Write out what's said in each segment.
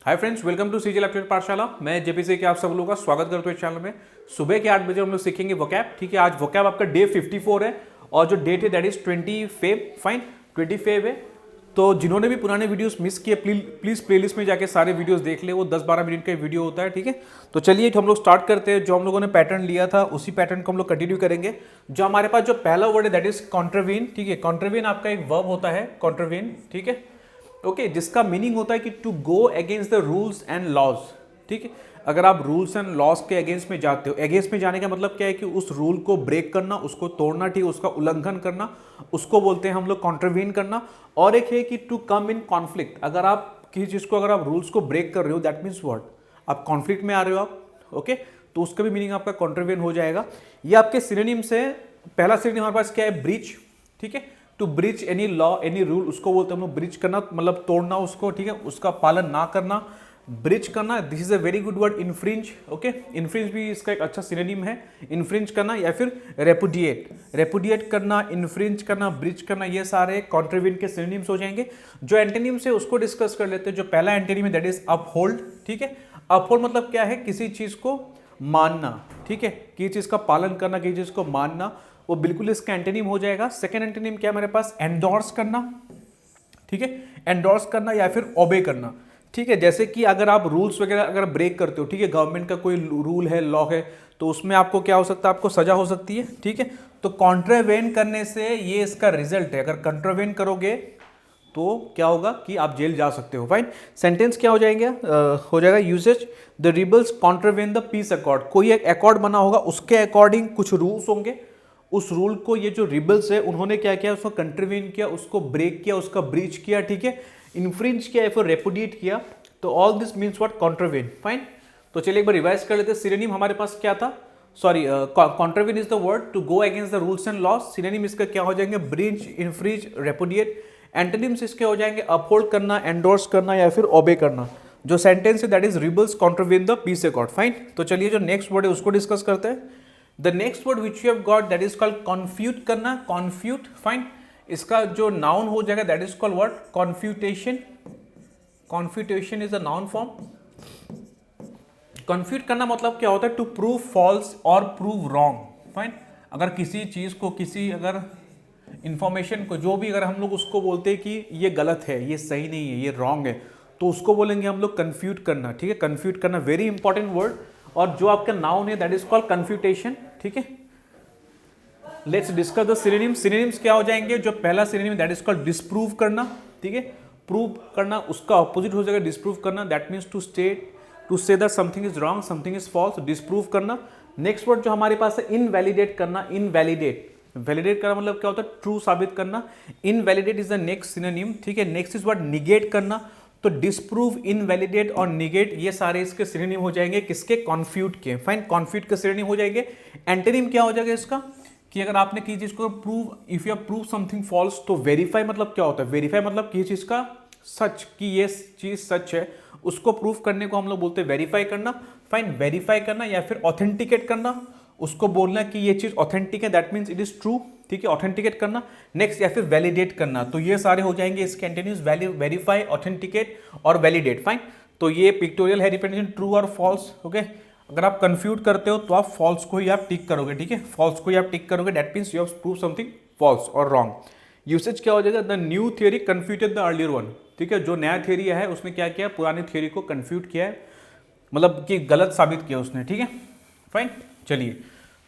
Hi friends, welcome to CG laptop Pathshala. मैं JPC के आप सब लोगों का स्वागत करता हूँ इस चैनल में। सुबह के 8 बजे हम लोग सीखेंगे वोकैब। ठीक है, आज वोकैब आपका डे 54 है और जो डेट है that is 20 Feb. Fine, 20 Feb है। तो जिन्होंने भी पुराने वीडियोस मिस किए प्लीज प्लेलिस्ट में जाके सारे वीडियोस देख ले। वो 10-12 मिनट का वीडियो होता है। ठीक है, तो चलिए हम लोग स्टार्ट करते हैं। जो हम लोगों ने पैटर्न लिया था उसी पैटर्न को हम लोग कंटिन्यू करेंगे। जो हमारे पास जो पहला वर्ड है दैट इज कॉन्ट्रवीन। ठीक है, कॉन्ट्रवीन आपका एक वर्ब होता है, कॉन्ट्रवीन। ठीक है, ओके, जिसका मीनिंग होता है कि to go against the rules and laws. ठीक है, अगर आप रूल्स एंड लॉज के अगेंस्ट में जाते हो, अगेंस्ट में जाने का मतलब क्या है कि उस रूल को ब्रेक करना, उसको तोड़ना, ठीक है, उसका उल्लंघन करना, उसको बोलते हैं हम लोग कॉन्ट्रवीन करना। और एक है कि टू कम इन कॉन्फ्लिक्ट। अगर आप किसी चीज को, अगर आप रूल्स को ब्रेक कर रहे हो दैट मीन्स व्हाट, आप कॉन्फ्लिक्ट में आ रहे हो आप। ओके, तो उसका भी मीनिंग आपका कॉन्ट्रवीन हो जाएगा। ये आपके सिनोनिम से पहला सिनोनिम हमारे पास क्या है, ब्रीच। ठीक है, to breach any law any rule, उसको बोलते हैं हम लोग ब्रीच करना, मतलब तोड़ना उसको। ठीक है, उसका पालन ना करना, ब्रीच करना। This is a very good word, infringe. Okay, infringe भी इसका एक अच्छा सिनोनिम है, इन्फ्रिंज करना या फिर रेपुडिएट। रेपुडिएट करना, इन्फ्रिंज करना, ब्रीच करना, ये सारे कॉन्ट्रवीन के सिनोनिम्स हो जाएंगे। जो एंटोनिम्स है उसको डिस्कस कर लेते हैं। जो पहला एंटोनिम है दैट इज अपहोल्ड। ठीक है, अपहोल्ड मतलब क्या है, किसी चीज को मानना। ठीक है, किसी चीज का पालन करना, किसी चीज को मानना, वो बिल्कुल इसका एंटोनिम हो जाएगा। सेकंड एंटोनिम क्या है हमारे पास, एंडोर्स करना। ठीक है, एंडोर्स करना या फिर ओबे करना। ठीक है, जैसे कि अगर आप रूल्स वगैरह अगर ब्रेक करते हो, ठीक है, गवर्नमेंट का कोई रूल है, लॉ है, तो उसमें आपको क्या हो सकता है, आपको सजा हो सकती है। ठीक है, तो कॉन्ट्रावेन करने से ये इसका रिजल्ट है। अगर कॉन्ट्रावेन करोगे तो क्या होगा कि आप जेल जा सकते हो। फाइन, सेंटेंस क्या हो जाएंगे, हो जाएगा usage the rebels contravene the peace accord. कोई एक अकॉर्ड बना होगा, उसके अकॉर्डिंग कुछ रूल्स होंगे। उस रूल को ये जो रिबल्स है उन्होंने क्या किया, उसको कंट्रीवेन किया, उसको ब्रेक किया, उसका ब्रीच किया। ठीक है, इन्फ्रिंज किया या फिर रेपुडिएट किया। तो all this means what, contravene. Fine, तो चलिए एक बार रिवाइज कर लेते हैं। सिनोनिम हमारे पास क्या था, sorry, contravene is the word to go against the rules and laws. Synonym इसका क्या हो जाएंगे, ब्रीच, इन्फ्रिंज, रेपुडिएट। एंटोनिम्स इसके हो जाएंगे अपहोल्ड करना, एंडोर्स करना या फिर ओबे करना। जो सेंटेंस है that is rebels contravene the peace accord. Fine, तो चलिए जो नेक्स्ट वर्ड है उसको डिस्कस करते हैं। The next word which you have got that is called confute करना, कॉन्फ्यूट। फाइन, इसका जो नाउन हो जाएगा that is called what, confutation. Confutation is a noun form. Confute करना मतलब क्या होता है, टू प्रूव फॉल्स और प्रूव रॉन्ग। फाइन, अगर किसी चीज को, किसी अगर इंफॉर्मेशन को, जो भी अगर हम लोग उसको बोलते हैं कि ये गलत है, ये सही नहीं है, ये रॉन्ग है, तो उसको बोलेंगे हम लोग कन्फ्यूट करना। ठीक है, कन्फ्यूट करना वेरी इंपॉर्टेंट वर्ड। और जो आपका नाउन है दैट इज कॉल्ड कन्फ्यूटेशन। ठीक है, let's discuss the synonym. Synonyms क्या हो जाएंगे, जो पहला synonym that is called disprove करना। ठीक है, प्रूव करना, उसका ऑपोजिट हो जाएगा डिस्प्रूव करना। That means to state, to say that something is wrong, something is false, disprove करना। नेक्स्ट वर्ड जो हमारे पास है इनवैलिडेट करना, इनवैलिडेट। वैलिडेट करना मतलब क्या होता है, ट्रू साबित करना। Invalidate is the next synonym. ठीक है, नेक्स्ट इज व्हाट, निगेट करना। तो डिस्प्रूव, इनवैलिडेट और निगेट ये सारे इसके सिनोनिम हो जाएंगे, किसके, कॉन्फ्यूट के। फाइन, कॉन्फ्यूट के सिनोनिम हो जाएंगे। एंटोनिम क्या हो जाएगा इसका, कि अगर आपने किसी चीज को prove, if you have prove something false. तो वेरीफाई मतलब क्या होता है, वेरीफाई मतलब किसी चीज का सच, कि ये चीज सच है, उसको प्रूव करने को हम लोग बोलते हैं वेरीफाई करना। फाइन, वेरीफाई करना या फिर ऑथेंटिकेट करना, उसको बोलना कि ये चीज ऑथेंटिक है, that means it is true. ठीक है, ऑथेंटिकेट करना। नेक्स्ट या फिर वैलिडेट करना। तो ये सारे हो जाएंगे इसके एंटोनिम्स, वेरीफाई, ऑथेंटिकेट और वैलिडेट। फाइन, तो ये पिक्टोरियल है रिप्रेजेंटेशन ट्रू और फॉल्स। ओके, अगर आप कंफ्यूट करते हो तो आप फॉल्स को ही आप टिक करोगे। ठीक है, फॉल्स को ही आप टिक करोगे, that means you have prove something false और रॉन्ग। यूसेज क्या हो जाएगा, the new theory confuted the earlier one. ठीक है, जो नया थियरी है उसमें क्या किया, पुरानी थियरी को कन्फ्यूट किया है, मतलब कि गलत साबित किया उसने। ठीक है, फाइन, चलिए,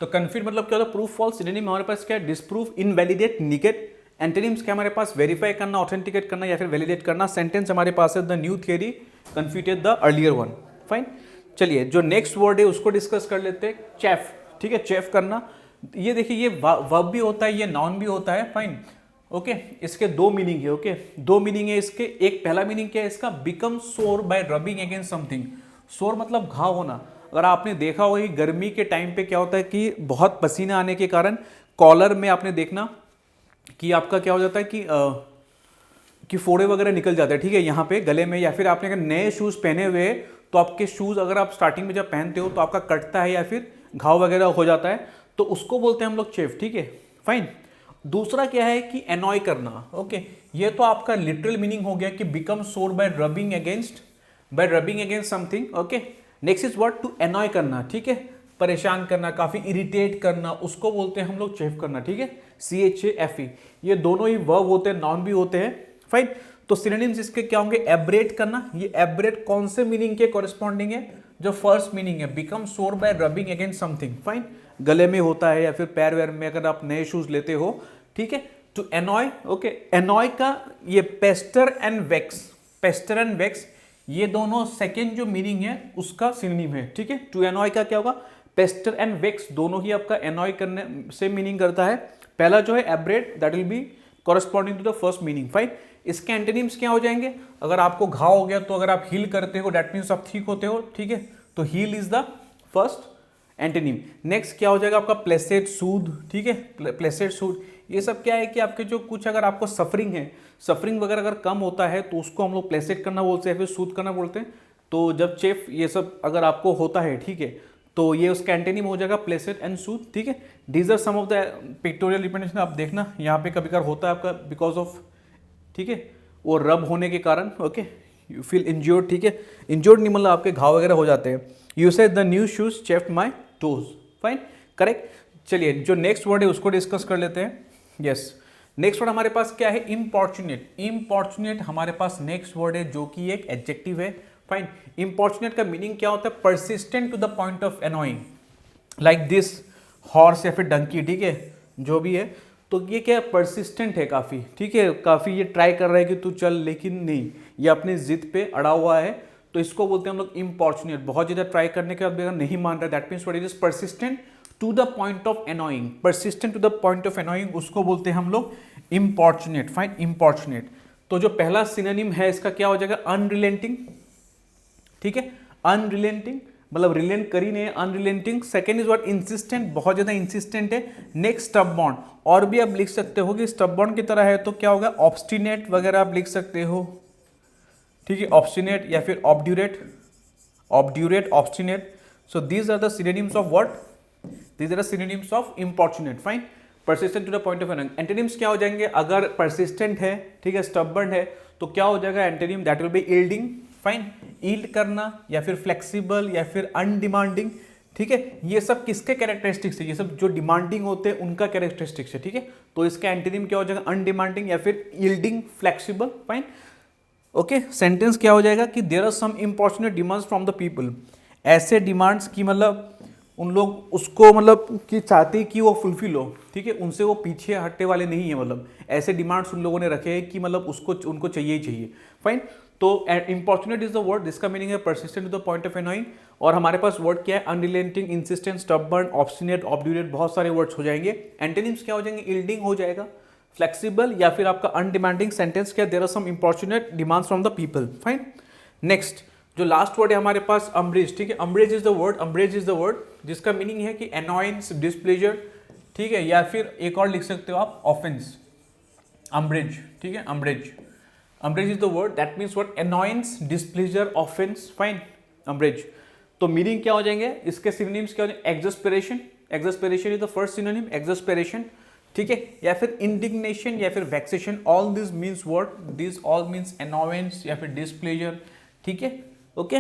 तो कन्फ्यूट मतलब क्या होता है, प्रूफ फॉल्स। सिनोनिम हमारे पास क्या है, डिस्प्रूव, इनवैलिडेट, निगेट। एंटोनिम्स क्या हमारे पास, वेरीफाई करना, ऑथेंटिकेट करना या फिर वैलिडेट करना। सेंटेंस हमारे पास है the new theory confuted the earlier one. Fine, चलिए जो नेक्स्ट वर्ड है उसको डिस्कस कर लेते हैं, चेफ। ठीक है, चेफ करना, ये देखिए ये वर्ब भी होता है, ये नाउन भी होता है। फाइन, ओके, इसके दो मीनिंग है। ओके, दो मीनिंग है इसके। एक पहला मीनिंग क्या है इसका, become sore by rubbing against something. सोर मतलब घाव होना। अगर आपने देखा होगा कि गर्मी के टाइम पे क्या होता है कि बहुत पसीना आने के कारण कॉलर में आपने देखना कि आपका क्या हो जाता है कि फोड़े वगैरह निकल जाते हैं। ठीक है, यहाँ पे गले में, या फिर आपने अगर नए शूज पहने हुए हैं तो आपके शूज अगर आप स्टार्टिंग में जब पहनते हो तो आपका कटता है या फिर घाव वगैरह हो जाता है, तो उसको बोलते हैं हम लोग चेफ। ठीक है, फाइन। दूसरा क्या है कि एनॉय करना। ओके, ये तो आपका लिटरल मीनिंग हो गया कि become sore by rubbing against by rubbing against something. Okay, next is what, to annoy करना, ठीक है, परेशान करना, काफी इरिटेट करना, उसको बोलते हैं हम लोग चेफ करना, ठीक है, CHAFE। ये दोनों ही वर्ब होते हैं, नाउन भी होते हैं, फाइन। तो सिनोनिम्स इसके क्या होंगे, एब्रेट करना, ये एब्रेट कौन से मीनिंग के कॉरेस्पॉन्डिंग है, जो फर्स्ट मीनिंग है, become sore by rubbing against something, fine, गले में होता है या फिर पैर वैर में अगर आप नए शूज लेते हो, ठीक है। टू एनॉय, ओके, एनॉय का ये pester and vex, pester and vex ये दोनों सेकेंड जो मीनिंग है उसका सिनोनिम है, ठीक है। टू एनॉय का क्या होगा, पेस्टर एंड वेक्स दोनों ही आपका एनॉय करने से मीनिंग करता है। पहला जो है abrade, that will be corresponding to the first meaning, fine. इसके एंटोनिम्स क्या हो जाएंगे, अगर आपको घाव हो गया तो अगर आप हील करते हो दैट मीन्स आप ठीक होते हो, ठीक है, तो heal is the first antonym. Next क्या हो जाएगा आपका प्लेसेड, सूद, ठीक है, प्लेसेड, सूद, ये सब क्या है कि आपके जो कुछ अगर आपको सफरिंग है, सफरिंग वगैरह अगर कम होता है तो उसको हम लोग प्लेसेड करना बोलते हैं, फिर सूद करना बोलते हैं। तो जब चेफ ये सब अगर आपको होता है, ठीक है, तो ये उसका एंटोनिम हो जाएगा प्लेसेड एंड सूद, ठीक है। These are some of the pictorial representation, आप देखना यहाँ पे कभी कभार होता है आपका बिकॉज ऑफ, ठीक है, वो रब होने के कारण, ओके, यू फील इंज्योर्ड, ठीक है, इंज्योर्ड नहीं मतलब आपके घाव वगैरह हो जाते हैं। You say the new shoes chafed my toes, fine, correct. चलिए जो नेक्स्ट वर्ड है उसको डिस्कस कर लेते हैं। यस, नेक्स्ट वर्ड हमारे पास क्या है, इम्पॉर्चुनेट। इम्पॉर्चुनेट हमारे पास नेक्स्ट वर्ड है जो कि एक एडजेक्टिव है, फाइन। इम्पॉर्चुनेट का मीनिंग क्या होता है, persistent to the point of annoying, like this horse या फिर डंकी, ठीक है, जो भी है, तो ये क्या परसिस्टेंट है काफ़ी, ठीक है, काफ़ी ये ट्राई कर रहा है कि तू चल, लेकिन नहीं, ये अपनी जिद पे अड़ा हुआ है, तो इसको बोलते हैं हम लोग इम्पॉर्चुनेट। बहुत ज़्यादा ट्राई करने के बाद भी अगर नहीं मान रहा है, that means what is persistent to the point of annoying, persistent to the point of annoying, उसको बोलते हैं हम लोग इम्पॉर्चुनेट, फाइन, इम्पॉर्चुनेट। तो जो पहला सिनोनिम है इसका क्या हो जाएगा, अनरिलेंटिंग, ठीक है, अनरिलेंटिंग मतलब रिलेंट कर ही नहीं है, unrelenting. Second is what, insistent, बहुत ज्यादा इंसिस्टेंट है। नेक्स्ट स्टबबॉर्न, और भी आप लिख सकते हो कि स्टबबॉर्न की तरह है तो क्या होगा, ऑब्स्टिनेट वगैरह आप लिख सकते हो, ठीक है, ऑब्स्टिनेट या फिर obdurate, obdurate, obstinate. So these are the synonyms of what, these are the synonyms of importunate, fine, persistent to the point of annoying. Antonyms क्या हो जाएंगे, अगर परसिस्टेंट है, ठीक है, स्टबबॉर्न है, तो क्या हो जाएगा antonym, that will B yielding, fine, yield करना या फिर फ्लेक्सिबल या फिर अनडिमांडिंग, ठीक है। ये सब किसके कैरेक्टरिस्टिक्स है, ये सब जो डिमांडिंग होते हैं उनका कैरेक्टरिस्टिक्स है, ठीक है। तो इसका एंटोनिम क्या हो जाएगा, अनडिमांडिंग या फिर yielding, flexible, fine, okay. Sentence क्या हो जाएगा कि there are some importunate demands from the people, ऐसे डिमांड्स की मतलब उन लोग उसको मतलब कि चाहते कि वो फुलफिल हो, ठीक है, उनसे वो पीछे हटने वाले नहीं है, मतलब ऐसे डिमांड्स उन लोगों ने रखे हैं कि मतलब उसको उनको चाहिए ही चाहिए, फाइन। तो इम्पॉर्चुनेट इज द वर्ड, जिसका मीनिंग है persistent to the point of annoying. और हमारे पास वर्ड क्या है, unrelenting, insistent, stubborn, obstinate, obdurate, बहुत सारे वर्ड्स हो जाएंगे। एंटोनिम्स क्या हो जाएंगे, यील्डिंग हो जाएगा, फ्लेक्सिबल या फिर आपका अनडिमांडिंग। सेंटेंस क्या, there are some importunate demands from the people, fine. Next जो लास्ट वर्ड है हमारे पास, अम्ब्रेज, ठीक है, umbrage is the word, umbrage is the word जिसका मीनिंग है कि अनॉयंस, डिस्प्लेजर, ठीक है, या फिर एक और लिख सकते हो आप, ऑफेंस, अम्ब्रेज, ठीक है, umbrage, umbrage is the word, that means what, annoyance, displeasure, offence, fine, umbrage. तो मीनिंग क्या हो जाएंगे, इसके सिनोनिम्स क्या हो जाएंगे, एक्सस्पेरेशन, एक्सस्पेरेशन इज द फर्स्ट सिनोनिम, एक्सस्पेरेशन, ठीक है, या फिर इंडिग्नेशन या फिर vexation, all this means what, this all means annoyance या फिर डिस्प्लेजर, ठीक है, ओके।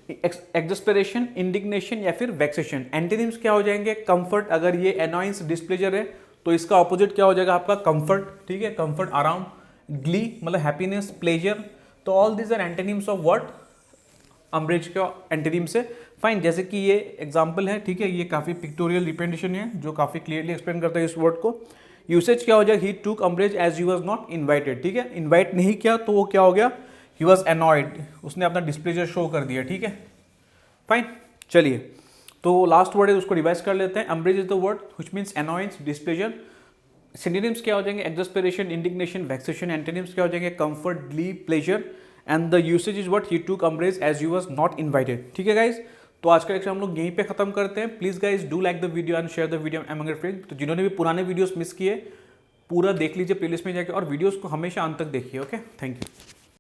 एक्सस्पेरेशन, इंडिग्नेशन या फिर वैक्सेशन। एंटोनिम्स क्या हो जाएंगे, कंफर्ट, अगर ये अनॉयंस, डिस्प्लेजर है तो इसका ऑपोजिट क्या हो जाएगा आपका, कंफर्ट, ठीक है, कंफर्ट, आराम, ग्ली मतलब हैप्पीनेस, प्लेजर। तो all this are antonyms of what, umbrage का एंटोनिम से, फाइन। जैसे कि ये एग्जांपल है, ठीक है, ये काफ़ी पिक्टोरियल रिप्रेजेंटेशन है जो काफ़ी क्लियरली एक्सप्लेन करता है इस वर्ड को। यूसेज क्या हो जाएगा, he took umbrage as he was not invited, ठीक है, इन्वाइट नहीं किया तो वो क्या हो गया, ही वॉज अनॉयड, उसने अपना डिस्प्लेजर शो कर दिया, ठीक है, फाइन। चलिए तो लास्ट वर्ड है उसको रिवाइज कर लेते हैं। Umbrage is the word which means annoyance, displeasure. Synonyms क्या हो जाएंगे, एक्सस्पेरेशन, इंडिग्नेशन, वैक्सेशन। एंटोनिम्स क्या हो जाएंगे, comfort, glee, pleasure. And the usage is what, he took umbrage as he was not invited, ठीक है गाइज। तो आज का लेक्चर हम लोग यहीं पे खत्म करते हैं। Please guys do like the video and share the video among your friends. तो जिन्होंने भी पुराने वीडियोस मिस किए पूरा देख लीजिए प्लेलिस्ट में जाके, और वीडियोस को हमेशा अंत तक देखिए, ओके, थैंक यू।